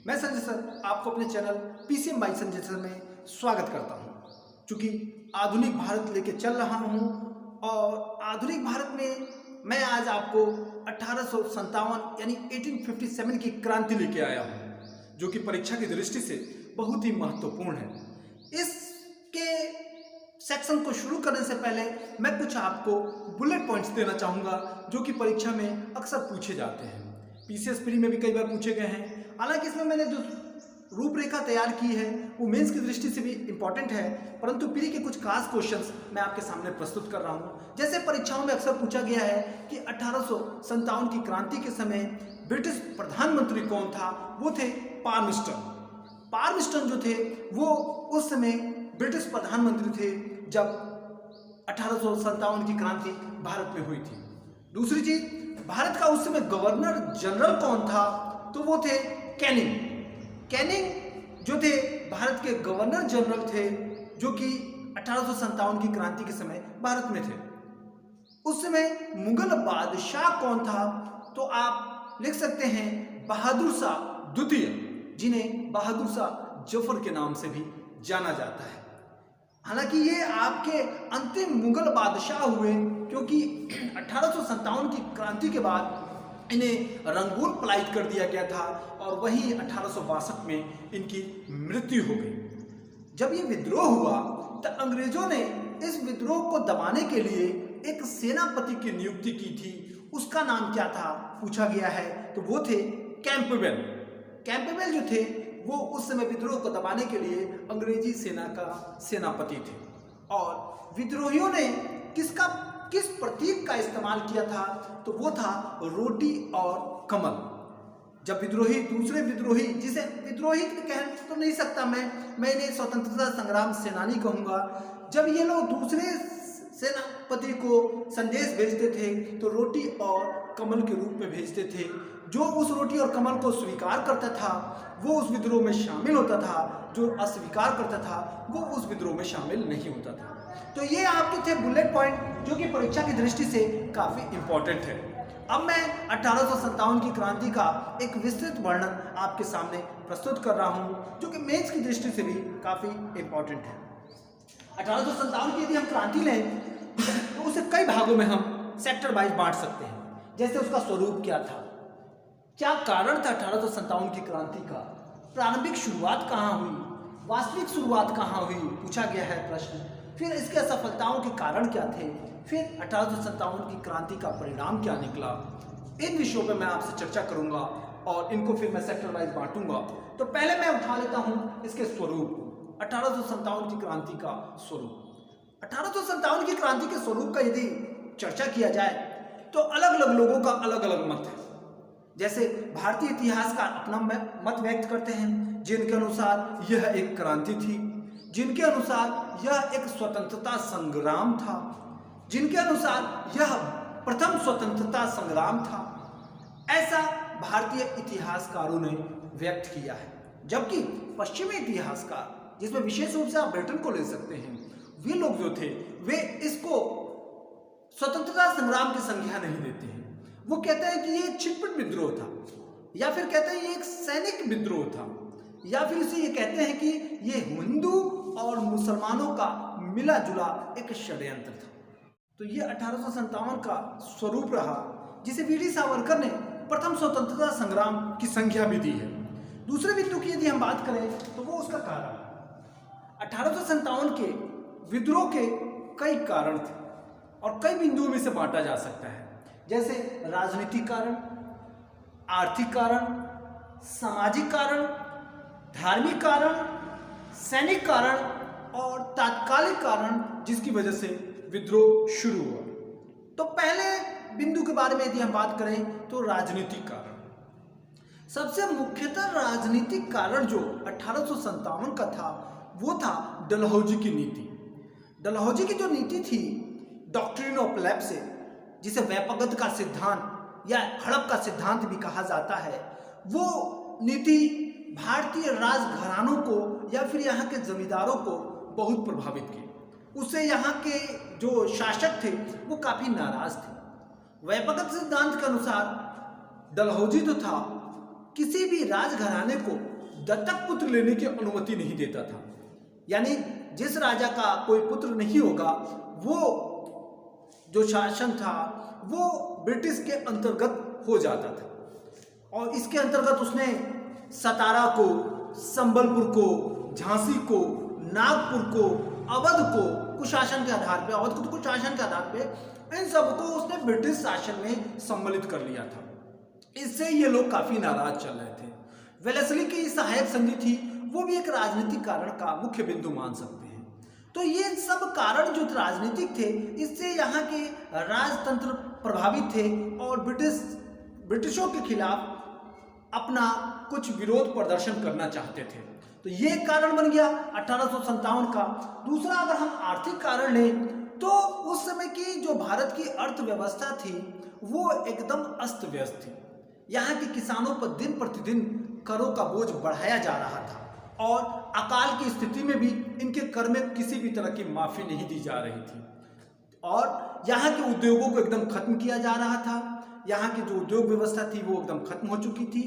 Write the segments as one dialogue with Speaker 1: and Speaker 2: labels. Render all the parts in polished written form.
Speaker 1: मैं संजय सर आपको अपने channel PCM by Sanjay sir में स्वागत करता हूं। चूंकि आधुनिक भारत लेके चल रहा हूं और आधुनिक भारत में मैं आज आपको 1857 यानी 1857 की क्रांति लेके आया हूं, जो कि परीक्षा की दृष्टि से बहुत ही महत्वपूर्ण है। इसके सेक्शन को शुरू करने से पहले मैं कुछ आपको बुलेट पॉइंट्स देना चाहूँगा, जो कि परीक्षा में अक्सर पूछे जाते हैं। पीसीएस प्री में भी कई बार पूछे गए हैं। हालांकि इसमें मैंने जो रूपरेखा तैयार की है वो मेंस की दृष्टि से भी इम्पॉर्टेंट है, परंतु प्री के कुछ खास क्वेश्चंस मैं आपके सामने प्रस्तुत कर रहा हूँ। जैसे परीक्षाओं में अक्सर पूछा गया है कि 1857 की क्रांति के समय ब्रिटिश प्रधानमंत्री कौन था? वो थे पार्मिस्टन। पार्मिस्टन जो थे वो उस समय ब्रिटिश प्रधानमंत्री थे जब 1857 की क्रांति भारत में हुई थी। दूसरी चीज, भारत का उस समय गवर्नर जनरल कौन था? तो वो थे कैनिंग। कैनिंग जो थे भारत के गवर्नर जनरल थे, जो कि 1857 की क्रांति के समय भारत में थे। उस समय मुगल बादशाह कौन था? तो आप लिख सकते हैं बहादुर शाह द्वितीय, जिन्हें बहादुर शाह जफर के नाम से भी जाना जाता है। हालांकि ये आपके अंतिम मुगल बादशाह हुए, क्योंकि 1857 की क्रांति के बाद इन्हें रंगून पलायित कर दिया गया था और वही 1862 में इनकी मृत्यु हो गई। जब ये विद्रोह हुआ तो अंग्रेजों ने इस विद्रोह को दबाने के लिए एक सेनापति की नियुक्ति की थी। उसका नाम क्या था पूछा गया है, तो वो थे कैंपबेल। कैंपबेल जो थे वो उस समय विद्रोह को दबाने के लिए अंग्रेजी सेना का सेनापति थे। और विद्रोहियों ने किस प्रतीक का इस्तेमाल किया था? तो वो था रोटी और कमल। जब विद्रोही दूसरे विद्रोही, जिसे विद्रोही कह तो नहीं सकता मैं इन्हें स्वतंत्रता संग्राम सेनानी कहूँगा, जब ये लोग दूसरे सेनापति को संदेश भेजते थे तो रोटी और कमल के रूप में भेजते थे। जो उस रोटी और कमल को स्वीकार करता था वो उस विद्रोह में शामिल होता था, जो अस्वीकार करता था वो उस विद्रोह में शामिल नहीं होता था। तो ये आपके थे बुलेट पॉइंट, जो कि परीक्षा की दृष्टि से काफ़ी इम्पोर्टेंट है। अब मैं 1857 की क्रांति का एक विस्तृत वर्णन आपके सामने प्रस्तुत कर रहा हूँ, जो कि मेंस की दृष्टि से भी काफ़ी इम्पोर्टेंट है। 1857 की यदि हम क्रांति लें तो उसे कई भागों में हम सेक्टर वाइज बांट सकते हैं। जैसे उसका स्वरूप क्या था, क्या कारण था 1857 की क्रांति का, प्रारंभिक शुरुआत कहाँ हुई, वास्तविक शुरुआत कहाँ हुई, पूछा गया है प्रश्न। फिर इसके असफलताओं के कारण क्या थे, फिर 1857 की क्रांति का परिणाम क्या निकला। इन विषयों पर मैं आपसे चर्चा करूंगा और इनको फिर मैं सेक्टर वाइज बांटूंगा। तो पहले मैं उठा लेता हूं इसके स्वरूप, 1857 की क्रांति का स्वरूप। 1857 की क्रांति के स्वरूप का यदि चर्चा किया जाए तो अलग अलग लोगों का अलग अलग मत है। जैसे भारतीय इतिहासकार अपना मत व्यक्त करते हैं, जिनके अनुसार यह एक क्रांति थी, जिनके अनुसार यह एक स्वतंत्रता संग्राम था, जिनके अनुसार यह प्रथम स्वतंत्रता संग्राम था। ऐसा भारतीय इतिहासकारों ने व्यक्त किया है। जबकि पश्चिमी इतिहासकार, जिसमें विशेष रूप से आप ब्रिटेन को ले सकते हैं, वे लोग जो थे वे इसको स्वतंत्रता संग्राम की संज्ञा नहीं देते हैं। वो कहते हैं कि ये एक छिटपुट विद्रोह था, या फिर कहते हैं ये एक सैनिक विद्रोह था, या फिर इसे ये कहते हैं कि ये हिंदू और मुसलमानों का मिला जुला एक षड्यंत्र था। तो ये 1857 का स्वरूप रहा, जिसे वीडी सावरकर ने प्रथम स्वतंत्रता संग्राम की संज्ञा भी दी है। दूसरे बिंदु की यदि हम बात करें तो वो उसका कारण, 1857 के विद्रोह के कई कारण थे और कई बिंदुओं में से बांटा जा सकता है। जैसे राजनीतिक कारण, आर्थिक कारण, सामाजिक कारण, धार्मिक कारण, सैनिक कारण और तात्कालिक कारण, जिसकी वजह से विद्रोह शुरू हुआ। तो पहले बिंदु के बारे में यदि हम बात करें तो राजनीतिक कारण, सबसे मुख्यतः राजनीतिक कारण जो 1857 का था वो था डलहौजी की नीति। डलहौजी की जो नीति थी, डॉक्ट्रिन ऑफ लेप्से, जिसे व्यापकता का सिद्धांत या हड़प का सिद्धांत भी कहा जाता है, वो नीति भारतीय राजघरानों को या फिर यहाँ के जमींदारों को बहुत प्रभावित की। उससे यहाँ के जो शासक थे वो काफ़ी नाराज थे। व्यापकता सिद्धांत के अनुसार डलहौजी जो था किसी भी राजघराने को दत्तक पुत्र लेने की अनुमति नहीं देता था। यानी जिस राजा का कोई पुत्र नहीं होगा, वो जो शासन था वो ब्रिटिश के अंतर्गत हो जाता था। और इसके अंतर्गत उसने सतारा को, संबलपुर को, झांसी को, नागपुर को, अवध को कुशासन के आधार पे, अवध को तो कुशासन के आधार पे, इन सबको उसने ब्रिटिश शासन में सम्मिलित कर लिया था। इससे ये लोग काफी नाराज चल रहे थे। वेलेस्ली की सहायक संधि थी, वो भी एक राजनीतिक कारण का मुख्य बिंदु मान सकते हैं। तो ये सब कारण जो राजनीतिक थे, इससे यहाँ के राजतंत्र प्रभावित थे और ब्रिटिशों के खिलाफ अपना कुछ विरोध प्रदर्शन करना चाहते थे। तो ये कारण बन गया 1857 का। दूसरा, अगर हम आर्थिक कारण लें तो उस समय की जो भारत की अर्थव्यवस्था थी वो एकदम अस्त व्यस्त थी। यहाँ के किसानों पर दिन प्रतिदिन करों का बोझ बढ़ाया जा रहा था और अकाल की स्थिति में भी इनके कर में किसी भी तरह की माफी नहीं दी जा रही थी और यहाँ के उद्योगों को एकदम खत्म किया जा रहा था। यहाँ की जो उद्योग व्यवस्था थी वो एकदम खत्म हो चुकी थी।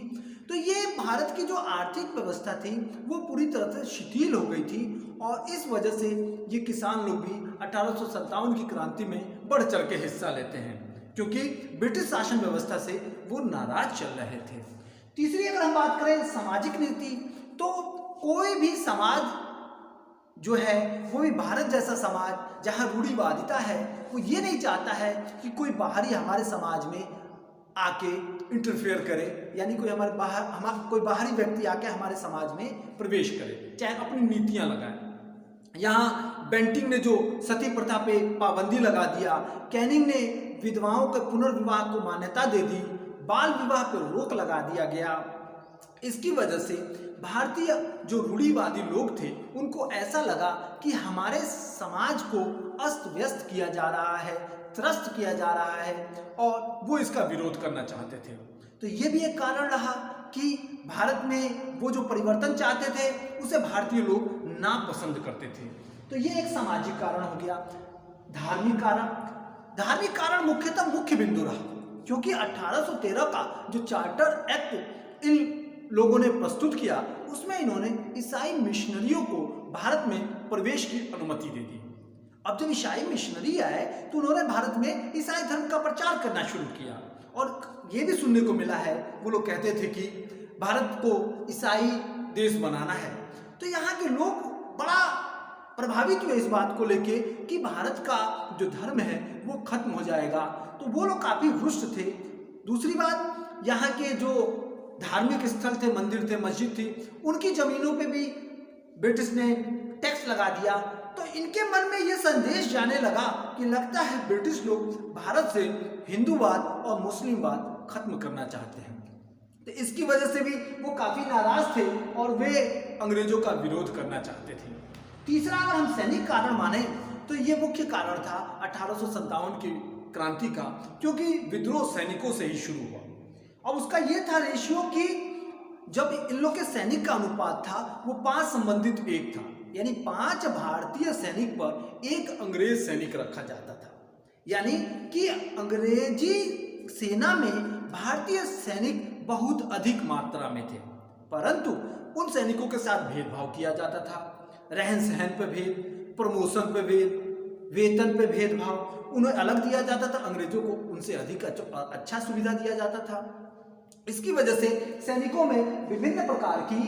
Speaker 1: तो ये भारत की जो आर्थिक व्यवस्था थी वो पूरी तरह से शिथिल हो गई थी और इस वजह से ये किसान लोग भी 1857 की क्रांति में बढ़ चढ़ के हिस्सा लेते हैं, क्योंकि ब्रिटिश शासन व्यवस्था से वो नाराज चल रहे थे। तीसरी, अगर हम बात करें सामाजिक नीति, तो कोई भी समाज जो है, वो भी भारत जैसा समाज जहाँ रूढ़िवादिता है, वो ये नहीं चाहता है कि कोई बाहरी हमारे समाज में आके इंटरफेयर करे, यानी कोई कोई बाहरी व्यक्ति आके हमारे समाज में प्रवेश करे, चाहे अपनी नीतियां लगाए। यहाँ बेंटिंग ने जो सती प्रथा पे पाबंदी लगा दिया, कैनिंग ने विधवाओं के पुनर्विवाह को मान्यता दे दी, बाल विवाह पर रोक लगा दिया गया। इसकी वजह से भारतीय जो रूढ़िवादी लोग थे उनको ऐसा लगा कि हमारे समाज को अस्त व्यस्त किया जा रहा है, त्रस्त किया जा रहा है और वो इसका विरोध करना चाहते थे। तो ये भी एक कारण रहा कि भारत में वो जो परिवर्तन चाहते थे उसे भारतीय लोग नापसंद करते थे। तो ये एक सामाजिक कारण हो गया। धार्मिक कारण मुख्यतः मुख्य बिंदु रहा, क्योंकि 1813 का जो चार्टर एक्ट इन लोगों ने प्रस्तुत किया उसमें इन्होंने ईसाई मिशनरियों को भारत में प्रवेश की अनुमति दे दी। अब जब ईसाई मिशनरी आए तो उन्होंने भारत में ईसाई धर्म का प्रचार करना शुरू किया और ये भी सुनने को मिला है, वो लोग कहते थे कि भारत को ईसाई देश बनाना है। तो यहाँ के लोग बड़ा प्रभावित हुए इस बात को लेके कि भारत का जो धर्म है वो खत्म हो जाएगा, तो वो लोग काफी रुष्ट थे। दूसरी बात, यहाँ के जो धार्मिक स्थल थे, मंदिर थे, मस्जिद थी, उनकी जमीनों पे भी ब्रिटिश ने टैक्स लगा दिया। तो इनके मन में ये संदेश जाने लगा कि लगता है ब्रिटिश लोग भारत से हिंदूवाद और मुस्लिमवाद खत्म करना चाहते हैं। तो इसकी वजह से भी वो काफी नाराज थे और वे अंग्रेजों का विरोध करना चाहते थे। तीसरा, अगर हम सैनिक कारण माने तो ये मुख्य कारण था 1857 की क्रांति का, क्योंकि विद्रोह सैनिकों से ही शुरू हुआ। अब उसका ये था रेशियो कि जब इन लोग के सैनिक का अनुपात था वो 5 संबंधित 1 था, यानी 5 भारतीय सैनिक पर 1 अंग्रेज सैनिक रखा जाता था। यानी कि अंग्रेजी सेना में भारतीय सैनिक बहुत अधिक मात्रा में थे, परंतु उन सैनिकों के साथ भेदभाव किया जाता था। रहन सहन पे भेद, प्रमोशन पे भेद, वेतन पे भेदभाव, उन्हें अलग दिया जाता था, अंग्रेजों को उनसे अधिक अच्छा सुविधा दिया जाता था। इसकी वजह से सैनिकों में विभिन्न प्रकार की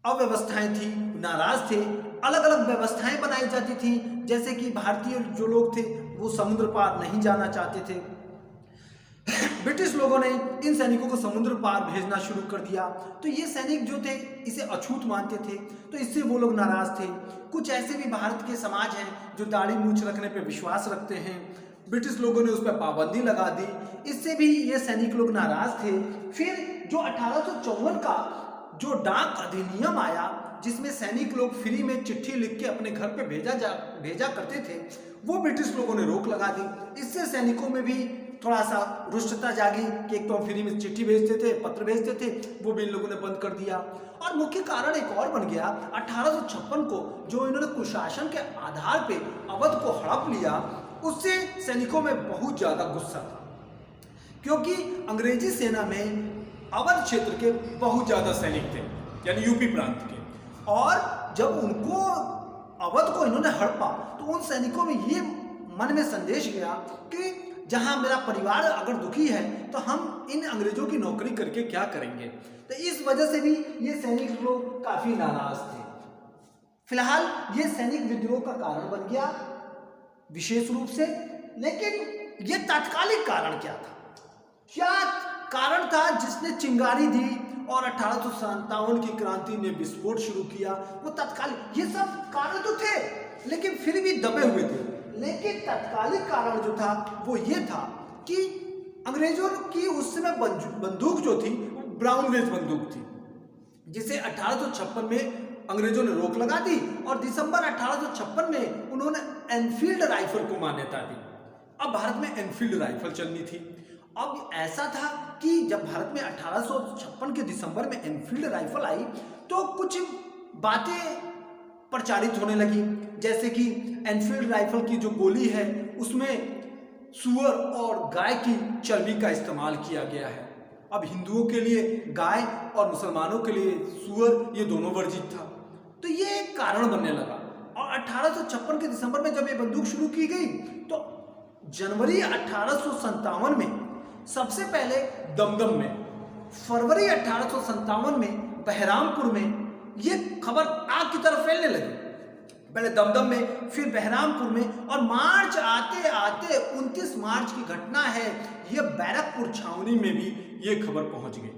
Speaker 1: अव्यवस्थाएं थी, नाराज थे। अलग अलग व्यवस्थाएं बनाई जाती थी, जैसे कि भारतीय जो लोग थे वो समुद्र पार नहीं जाना चाहते थे। ब्रिटिश लोगों ने इन सैनिकों को समुद्र पार भेजना शुरू कर दिया। तो ये सैनिक जो थे इसे अछूत मानते थे, तो इससे वो लोग नाराज थे। कुछ ऐसे भी भारत के समाज हैं जो दाढ़ी मूंछ रखने पे विश्वास रखते हैं, ब्रिटिश लोगों ने उस पर पाबंदी लगा दी, इससे भी ये सैनिक लोग नाराज थे। फिर जो 1854 का जो डाक अधिनियम आया, जिसमें सैनिक लोग फ्री में चिट्ठी लिख के अपने घर पे भेजा करते थे, वो ब्रिटिश लोगों ने रोक लगा दी। इससे सैनिकों में भी थोड़ा सा रुष्टता जागी कि एक तो फ्री में चिट्ठी भेजते थे, पत्र भेजते थे, वो भी इन लोगों ने बंद कर दिया। और मुख्य कारण एक और बन गया, 1856 को जो इन्होंने कुशासन के आधार पे अवध को हड़प लिया, उससे सैनिकों में बहुत ज्यादा गुस्सा था, क्योंकि अंग्रेजी सेना में अवध क्षेत्र के बहुत ज्यादा सैनिक थे, यानी यूपी प्रांत के। और जब उनको अवध को इन्होंने हड़पा तो उन सैनिकों में ये मन में संदेश गया कि जहां मेरा परिवार अगर दुखी है तो हम इन अंग्रेजों की नौकरी करके क्या करेंगे। तो इस वजह से भी ये सैनिक लोग काफी नाराज थे। फिलहाल ये सैनिक विद्रोह का कारण बन गया विशेष रूप से, लेकिन ये तात्कालिक कारण क्या था? क्या कारण था जिसने चिंगारी दी और 1857 की क्रांति ने विस्फोट शुरू किया? वो तत्कालिक, ये सब कारण तो थे लेकिन फिर भी दबे हुए थे। लेकिन तत्कालिक कारण जो था वो ये था कि अंग्रेजों की उस समय बंदूक जो थी वो ब्राउन वेज बंदूक थी, जिसे 1856 में अंग्रेजों ने रोक लगा दी और दिसंबर 1856 में उन्होंने एनफील्ड राइफल को मान्यता दी। अब भारत में एनफील्ड राइफल चलनी थी। अब ऐसा था कि जब भारत में 1856 के दिसंबर में एनफील्ड राइफल आई तो कुछ बातें प्रचारित होने लगी, जैसे कि एनफील्ड राइफल की जो गोली है उसमें सूअर और गाय की चर्बी का इस्तेमाल किया गया है। अब हिंदुओं के लिए गाय और मुसलमानों के लिए सूअर, ये दोनों वर्जित था। तो ये एक कारण बनने लगा। और 1856 के दिसंबर में जब ये बंदूक शुरू की गई तो जनवरी 1857 में सबसे पहले दमदम में, फरवरी 1857 में बहरामपुर में ये खबर आग की तरफ फैलने लगी। पहले दमदम में, फिर बहरामपुर में, और मार्च आते आते 29 मार्च की घटना है, ये बैरकपुर छावनी में भी ये खबर पहुंच गई।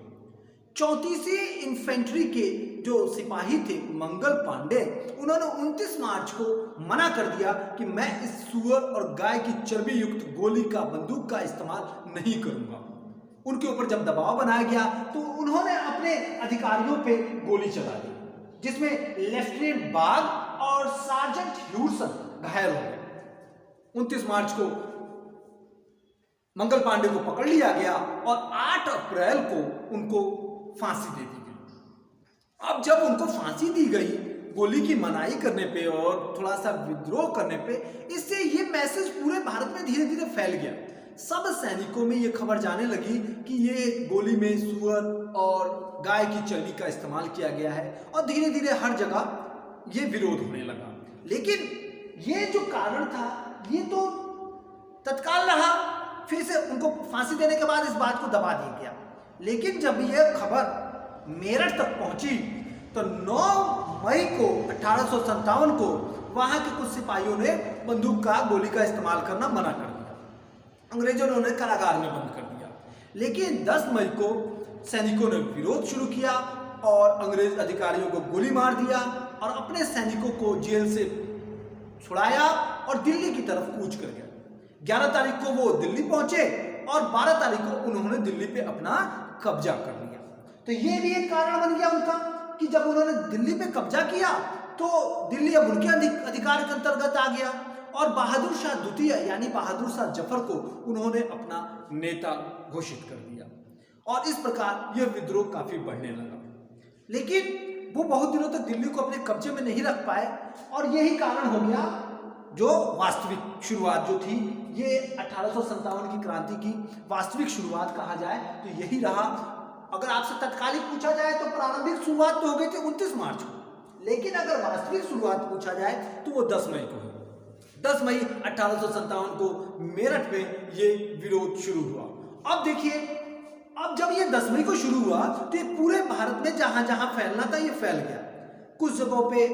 Speaker 1: 34वीं इन्फेंट्री के जो सिपाही थे मंगल पांडे, उन्होंने 29 मार्च को मना कर दिया कि मैं इस सूअर और गाय की चर्बी युक्त गोली का, बंदूक का इस्तेमाल नहीं करूंगा। उनके ऊपर जब दबाव बनाया गया तो उन्होंने अपने अधिकारियों पे गोली चला दी, जिसमें लेफ्टिनेंट बाग और सार्जेंट ह्यूडसन घायल हो गए। 29 मार्च को मंगल पांडे को पकड़ लिया गया और 8 अप्रैल को उनको फांसी दे दी गई। अब जब उनको फांसी दी गई गोली की मनाही करने पे और थोड़ा सा विद्रोह करने पे, इससे ये मैसेज पूरे भारत में धीरे धीरे फैल गया। सब सैनिकों में ये खबर जाने लगी कि ये गोली में सूअर और गाय की चर्बी का इस्तेमाल किया गया है, और धीरे धीरे हर जगह ये विरोध होने लगा। लेकिन ये जो कारण था ये तो तत्काल रहा, फिर से उनको फांसी देने के बाद इस बात को दबा दिया गया। लेकिन जब ये खबर मेरठ तक पहुंची तो 9 मई को 1857 को वहां के कुछ सिपाहियों ने बंदूक का, गोली का इस्तेमाल करना मना कर दिया। अंग्रेजों ने उन्हें कारागार में बंद कर दिया। लेकिन 10 मई को सैनिकों ने विरोध शुरू किया और अंग्रेज अधिकारियों को गोली मार दिया और अपने सैनिकों को जेल से छुड़ाया और दिल्ली की तरफ कूच कर गया। 11 तारीख को वो दिल्ली पहुंचे और 12 तारीख को उन्होंने दिल्ली पे अपना कब्जा कर लिया। तो ये भी एक कारण बन गया उनका कि जब उन्होंने दिल्ली पे कब्जा किया तो दिल्ली अब उनके अधिकार के अंतर्गत आ गया और बहादुर शाह द्वितीय यानी बहादुर शाह जफर को उन्होंने अपना नेता घोषित कर दिया और इस प्रकार यह विद्रोह काफी बढ़ने लगा। लेकिन वो बहुत दिनों तक दिल्ली को अपने कब्जे में नहीं रख पाए और यही कारण हो गया जो वास्तविक शुरुआत जो थी, ये 1857 की क्रांति की वास्तविक शुरुआत कहा जाए तो यही रहा। अगर आपसे तत्कालिक पूछा जाए तो प्रारंभिक शुरुआत तो हो गई थी 29 मार्च को, लेकिन अगर वास्तविक शुरुआत पूछा जाए तो वो 10 मई को हुई। 10 मई 1857 को मेरठ में ये विरोध शुरू हुआ। अब देखिए, अब जब ये 10 मई को शुरू हुआ तो ये पूरे भारत में जहां जहां फैलना था ये फैल गया। कुछ जगहों पे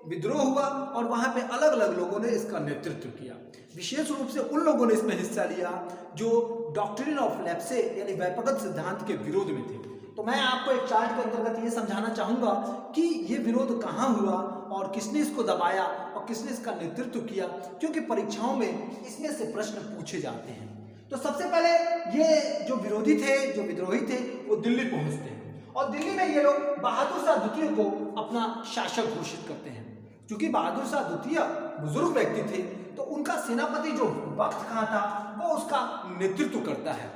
Speaker 1: विद्रोह हुआ और वहां पे अलग अलग लोगों ने इसका नेतृत्व किया। विशेष रूप से उन लोगों ने इसमें हिस्सा लिया जो डॉक्ट्रिन ऑफ लेप्से यानी वैपगत सिद्धांत के विरोध में थे। तो मैं आपको एक चार्ट के अंतर्गत ये समझाना चाहूंगा कि ये विरोध कहाँ हुआ और किसने इसको दबाया और किसने इसका नेतृत्व किया, क्योंकि परीक्षाओं में इसमें से प्रश्न पूछे जाते हैं। तो सबसे पहले ये जो विरोधी थे, जो विद्रोही थे, वो दिल्ली पहुंचते हैं और दिल्ली में ये लोग बहादुर शाह द्वितीय को अपना शासक घोषित करते हैं। क्योंकि बहादुर शाह द्वितीय बुजुर्ग व्यक्ति थे तो उनका सेनापति जो बख्त खां था वो उसका नेतृत्व करता है।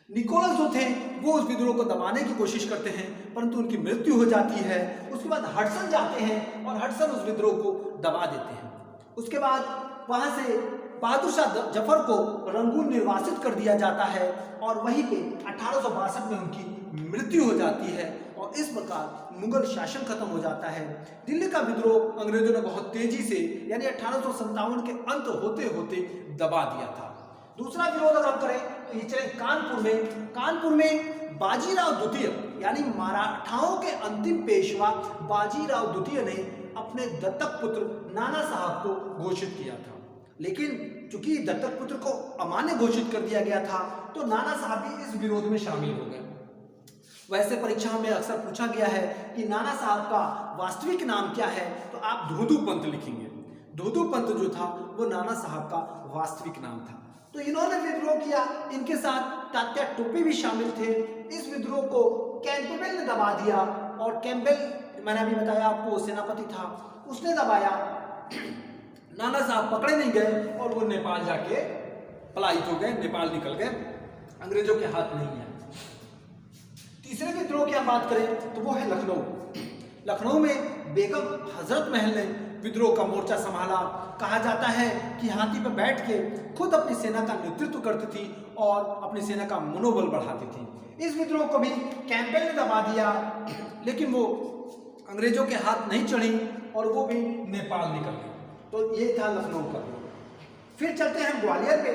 Speaker 1: निकोलस जो थे वो उस विद्रोह को दबाने की कोशिश करते हैं परंतु उनकी मृत्यु हो जाती है। उसके बाद हडसन जाते हैं और हडसन उस विद्रोह को दबा देते हैं। उसके बाद वहां से बहादुर शाह जफर को रंगून निर्वासित कर दिया जाता है और वहीं पे 1862 में उनकी मृत्यु हो जाती है और इस प्रकार मुगल शासन खत्म हो जाता है। दिल्ली का विद्रोह अंग्रेजों ने बहुत तेजी से यानी 1857 के अंत होते होते दबा दिया था। दूसरा विरोध अगर हम करें तो ये चले कानपुर में बाजीराव द्वितीय यानी मराठाओं के अंतिम पेशवा बाजीराव द्वितीय ने अपने दत्तक पुत्र नाना साहब को घोषित किया था, लेकिन चूंकि दत्तक पुत्र को अमान्य घोषित कर दिया गया था तो नाना साहब भी इस विरोध में शामिल हो गए। वैसे परीक्षाओं में अक्सर पूछा गया है कि नाना साहब का वास्तविक नाम क्या है, तो आप धोधू पंत लिखेंगे। धोधू पंत जो था वो नाना साहब का वास्तविक नाम था। तो इन्होंने विद्रोह किया, इनके साथ तात्या टोपे भी शामिल थे। इस विद्रोह को कैंपबेल ने दबा दिया और कैंपबेल मैंने अभी बताया आपको सेनापति था, उसने दबाया। नाना साहब पकड़े नहीं गए और वो नेपाल जाके पलायित हो गए, नेपाल निकल गए, अंग्रेजों के हाथ नहीं है। तीसरे विद्रोह की हम बात करें तो वो है लखनऊ में बेगम हजरत महल ने विद्रोह का मोर्चा संभाला। कहा जाता है कि हाथी पर बैठ के खुद अपनी सेना का नेतृत्व करती थी और अपनी सेना का मनोबल बढ़ाती थी। इस विद्रोह को भी कैंपबेल ने दबा दिया, लेकिन वो अंग्रेजों के हाथ नहीं चढ़ी और वो भी नेपाल निकल गई। तो ये था लखनऊ का विरोध। फिर चलते हैं ग्वालियर पे।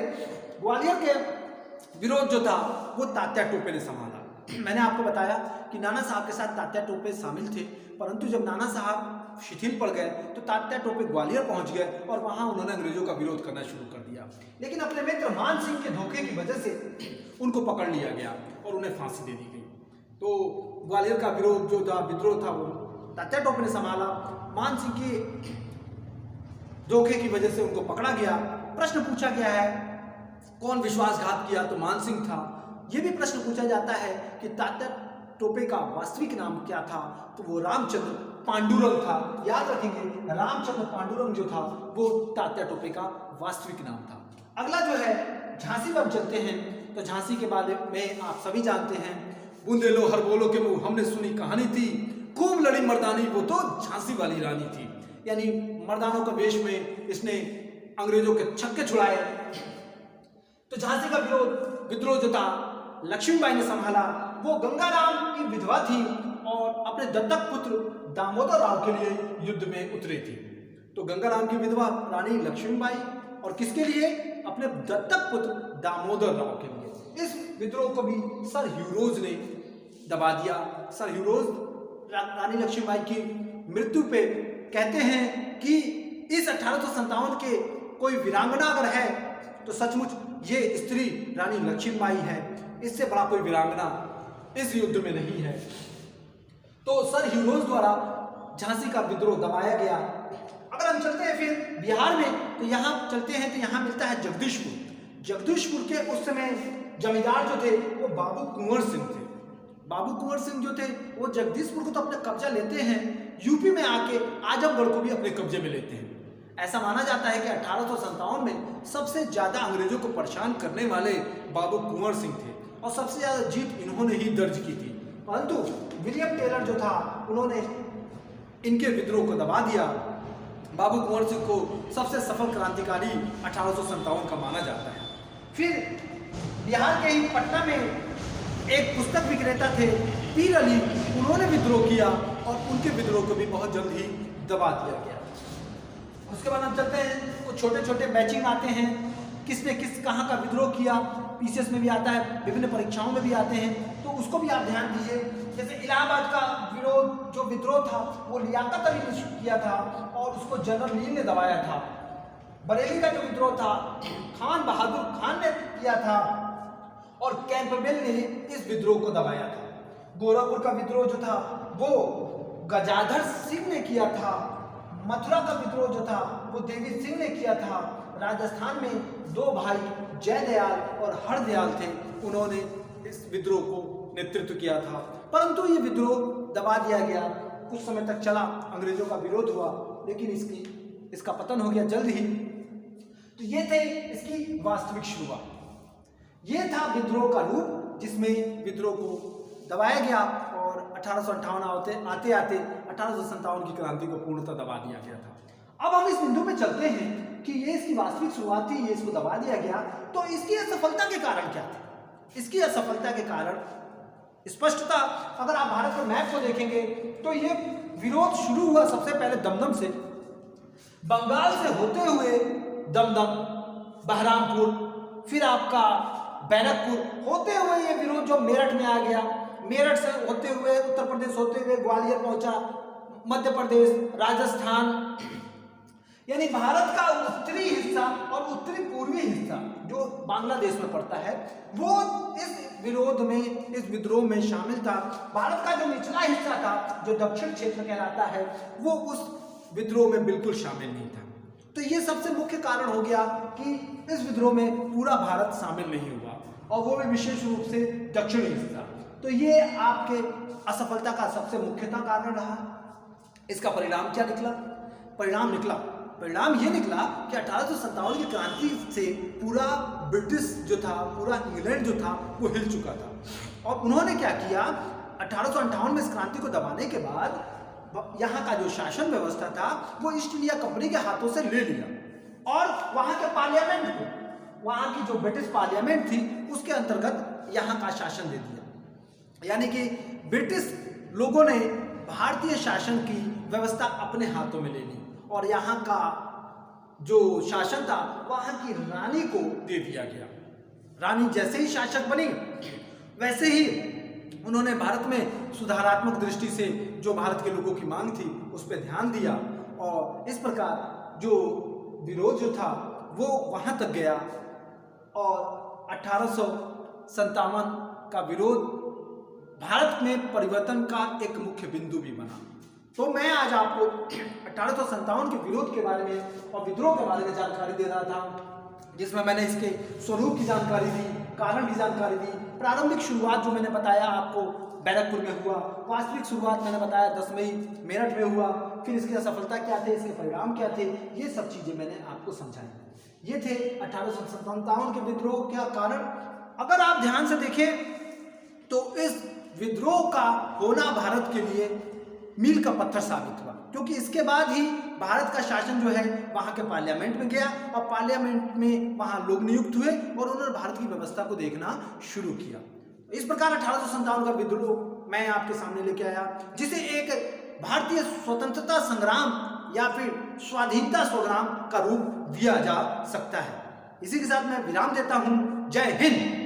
Speaker 1: ग्वालियर के विरोध जो था वो तात्या टोपे ने संभाला। मैंने आपको बताया कि नाना साहब के साथ तात्या टोपे शामिल थे, परंतु जब नाना साहब शिथिल पड़ गए तो तात्या टोपे ग्वालियर पहुंच गए और वहां उन्होंने अंग्रेजों का विरोध करना शुरू कर दिया। लेकिन अपने मित्र मान सिंह के धोखे की वजह से उनको पकड़ लिया गया और उन्हें फांसी दे दी गई। तो ग्वालियर का विरोध जो था, विद्रोह था, वो तात्या टोपे ने संभाला। मान सिंह के धोखे की वजह से उनको पकड़ा गया। प्रश्न पूछा गया है कौन विश्वासघात किया, तो मान सिंह था। यह भी प्रश्न पूछा जाता है कि तात्या टोपे का वास्तविक नाम क्या था, तो वो रामचंद्र पांडुरंग था। याद रखेंगे, रामचंद्र पांडुरंग जो था वो तात्या टोपे का वास्तविक नाम था। अगला जो है झांसी में चलते हैं। तो झांसी के बारे में आप सभी जानते हैं, बूंदे लो हर बोलो के मुंह हमने सुनी कहानी थी, खूब लड़ी मर्दानी वो तो झांसी वाली रानी थी। यानी मर्दानों का वेश में इसने अंग्रेजों के छक्के छुड़ाए। तो झांसी का विद्रोह जो था लक्ष्मीबाई ने संभाला। वो गंगाराम की विधवा थी और अपने दत्तक पुत्र दामोदर राव के लिए युद्ध में उतरे थी। तो गंगाराम की विधवा रानी लक्ष्मीबाई और किसके लिए? अपने दत्तक पुत्र दामोदर राव के लिए। इस विद्रोह को भी सर ह्यूरोज ने दबा दिया। सर ह्यूरोज रानी लक्ष्मीबाई की मृत्यु पे कहते हैं कि इस 1857 के कोई वीरांगना अगर है तो सचमुच ये स्त्री रानी लक्ष्मीबाई है, इससे बड़ा कोई वीरांगना इस युद्ध में नहीं है। तो सर ह्यूरोज द्वारा झांसी का विद्रोह दबाया गया। अगर हम चलते हैं फिर बिहार में, तो यहाँ चलते हैं तो यहाँ मिलता है जगदीशपुर। जगदीशपुर के उस समय जमींदार जो थे वो बाबू कुंवर सिंह थे। बाबू कुंवर सिंह जो थे वो जगदीशपुर को तो अपने कब्जा लेते हैं, यूपी में आके आजमगढ़ को भी अपने कब्जे में लेते हैं। ऐसा माना जाता है कि 1857 में सबसे ज्यादा अंग्रेजों को परेशान करने वाले बाबू कुंवर सिंह थे और सबसे ज्यादा जीत इन्होंने ही दर्ज की थी। परंतु विलियम टेलर जो था उन्होंने इनके विद्रोह को दबा दिया। बाबू कुंवर सिंह को सबसे सफल क्रांतिकारी 1857 का माना जाता है। फिर बिहार के ही पटना में एक पुस्तक विक्रेता थे पीर अली, उन्होंने विद्रोह किया और उनके विद्रोह को भी बहुत जल्द ही दबा दिया गया। उसके बाद हम चलते हैं, कुछ छोटे छोटे मैचिंग आते हैं, किसने किस कहाँ का विद्रोह किया, पीसीएस में भी आता है, विभिन्न परीक्षाओं में भी आते हैं, तो उसको भी आप ध्यान दीजिए। जैसे इलाहाबाद का विद्रोह था वो लियाकत अली ने किया था और उसको जनरल ली ने दबाया था। बरेली का जो विद्रोह था खान बहादुर खान ने किया था और कैंपबेल ने इस विद्रोह को दबाया था। गोरखपुर का विद्रोह जो था वो गजाधर सिंह ने किया था। मथुरा का विद्रोह जो था वो देवी सिंह ने किया था। राजस्थान में दो भाई जयदयाल और हरदयाल थे, उन्होंने इस विद्रोह को नेतृत्व किया था, परंतु ये विद्रोह दबा दिया गया। कुछ समय तक चला, अंग्रेजों का विरोध हुआ, लेकिन इसका पतन हो गया जल्द ही। तो ये थे इसकी वास्तविक शुरुआत। ये था विद्रोह का रूप जिसमें विद्रोह को दबाया गया और 1858 आते आते 1857 की क्रांति को पूर्णतः दबा दिया गया था। अब हम इस बिंदु पे चलते हैं कि ये इसकी वास्तविक शुरुआत थी, ये इसको दबा दिया गया, तो इसकी असफलता के कारण क्या थे? इसकी असफलता के कारण स्पष्टता, अगर आप भारत के मैप को देखेंगे तो ये विरोध शुरू हुआ सबसे पहले दमदम से, बंगाल से होते हुए दमदम, बहरामपुर, फिर आपका बैरकपुर होते हुए ये विरोध जो मेरठ में आ गया, मेरठ से होते हुए उत्तर प्रदेश होते हुए ग्वालियर पहुंचा, मध्य प्रदेश, राजस्थान, यानी भारत का उत्तरी हिस्सा और उत्तरी पूर्वी हिस्सा जो बांग्लादेश में पड़ता है वो इस विरोध में, इस विद्रोह में शामिल था। भारत का जो निचला हिस्सा था जो दक्षिण क्षेत्र कहलाता है वो उस विद्रोह में बिल्कुल शामिल नहीं था। तो ये सबसे मुख्य कारण हो गया कि इस विद्रोह में पूरा भारत शामिल नहीं हुआ और वो भी विशेष रूप से दक्षिणी हिस्सा। तो ये आपके असफलता का सबसे मुख्यतः कारण रहा। इसका परिणाम क्या निकला? परिणाम ये निकला कि 1857 की क्रांति से पूरा ब्रिटिश जो था, पूरा इंग्लैंड जो था वो हिल चुका था। और उन्होंने क्या किया, 1858 में इस क्रांति को दबाने के बाद यहाँ का जो शासन व्यवस्था था वो ईस्ट इंडिया कंपनी के हाथों से ले लिया और वहाँ के पार्लियामेंट को, वहाँ की जो ब्रिटिश पार्लियामेंट थी उसके अंतर्गत यहाँ का शासन दे दिया। यानी कि ब्रिटिश लोगों ने भारतीय शासन की व्यवस्था अपने हाथों में ले ली और यहाँ का जो शासन था वहाँ की रानी को दे दिया गया। रानी जैसे ही शासक बनी वैसे ही उन्होंने भारत में सुधारात्मक दृष्टि से जो भारत के लोगों की मांग थी उस पर ध्यान दिया और इस प्रकार जो विरोध जो था वो वहाँ तक गया और 1857 का विरोध भारत में परिवर्तन का एक मुख्य बिंदु भी बना। तो मैं आज आपको 1857 के विरोध के बारे में और विद्रोह के बारे में जानकारी दे रहा था, जिसमें मैंने इसके स्वरूप की जानकारी दी, कारण की जानकारी दी, प्रारंभिक शुरुआत जो मैंने बताया आपको बैरकपुर में हुआ, वास्तविक शुरुआत मैंने बताया 10 मई मेरठ में हुआ, फिर इसकी असफलता क्या थे, इसके परिणाम क्या थे, ये सब चीज़ें मैंने आपको समझाई। ये थे 1857 के विद्रोह का कारण। अगर आप ध्यान से देखें तो इस विद्रोह का होना भारत के लिए मील का पत्थर साबित हुआ, क्योंकि इसके बाद ही भारत का शासन जो है वहाँ के पार्लियामेंट में गया और पार्लियामेंट में वहाँ लोग नियुक्त हुए और उन्होंने भारत की व्यवस्था को देखना शुरू किया। इस प्रकार 1857 का विद्रोह मैं आपके सामने लेके आया, जिसे एक भारतीय स्वतंत्रता संग्राम या फिर स्वाधीनता संग्राम का रूप दिया जा सकता है। इसी के साथ मैं विराम देता हूँ। जय हिंद।